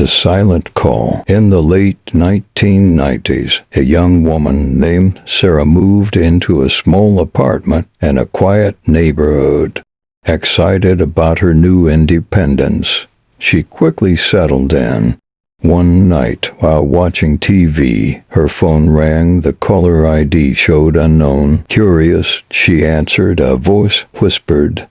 The Silent Call. In the late 1990s, a young woman named Sarah moved into a small apartment in a quiet neighborhood. Excited about her new independence, she quickly settled in. One night, while watching TV, her phone rang. The caller ID showed unknown. Curious, she answered. A voice whispered,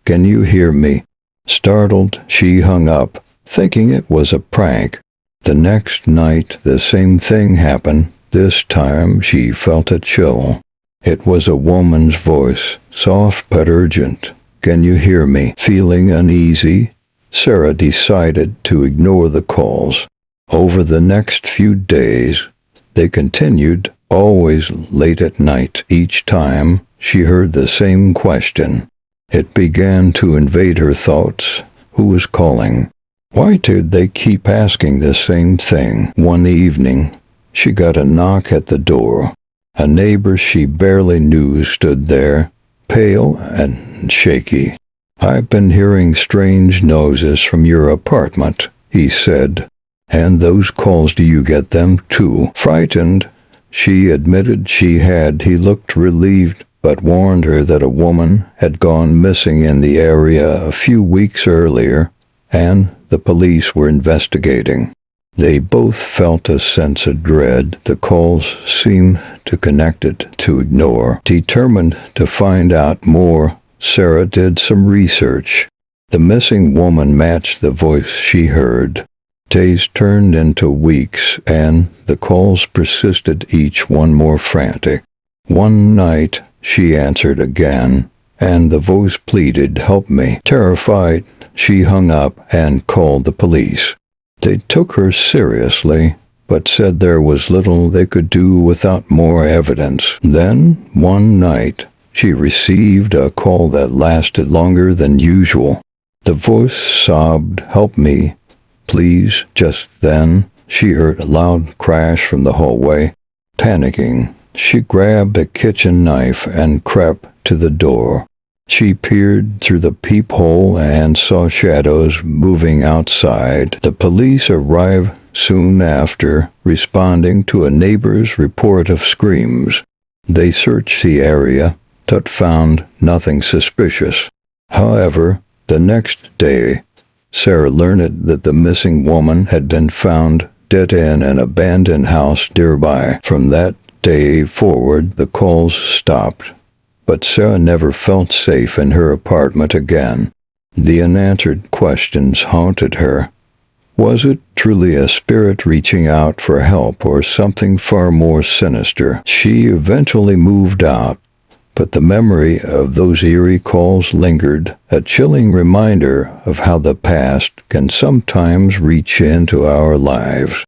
"Can you hear me?" Startled, she hung up, thinking it was a prank. The next night, the same thing happened. This time, she felt a chill. It was a woman's voice, soft but urgent. "Can you hear me?" Feeling uneasy, Sarah decided to ignore the calls. Over the next few days, they continued, always late at night. Each time, she heard the same question. It began to invade her thoughts. Who was calling? Why did they keep asking the same thing? One evening, she got a knock at the door. A neighbor she barely knew stood there, pale and shaky. "I've been hearing strange noises from your apartment," he said. "And those calls, do you get them too?" Frightened, she admitted she had. He looked relieved, but warned her that a woman had gone missing in the area a few weeks earlier, and the police were investigating. They both felt a sense of dread. The calls seemed too connected to ignore. Determined to find out more, Sarah did some research. The missing woman matched the voice she heard. Days turned into weeks, and the calls persisted, each one more frantic. One night, she answered again, and the voice pleaded, "Help me." Terrified, she hung up and called the police. They took her seriously, but said there was little they could do without more evidence. Then, one night, she received a call that lasted longer than usual. The voice sobbed, "Help me, please." Just then, she heard a loud crash from the hallway. Panicking, she grabbed a kitchen knife and crept to the door. She peered through the peephole and saw shadows moving outside. The police arrived soon after, responding to a neighbor's report of screams. They searched the area, but found nothing suspicious. However, the next day, Sarah learned that the missing woman had been found dead in an abandoned house nearby. From that day forward, the calls stopped, but Sarah never felt safe in her apartment again. The unanswered questions haunted her. Was it truly a spirit reaching out for help, or something far more sinister? She eventually moved out, but the memory of those eerie calls lingered, a chilling reminder of how the past can sometimes reach into our lives.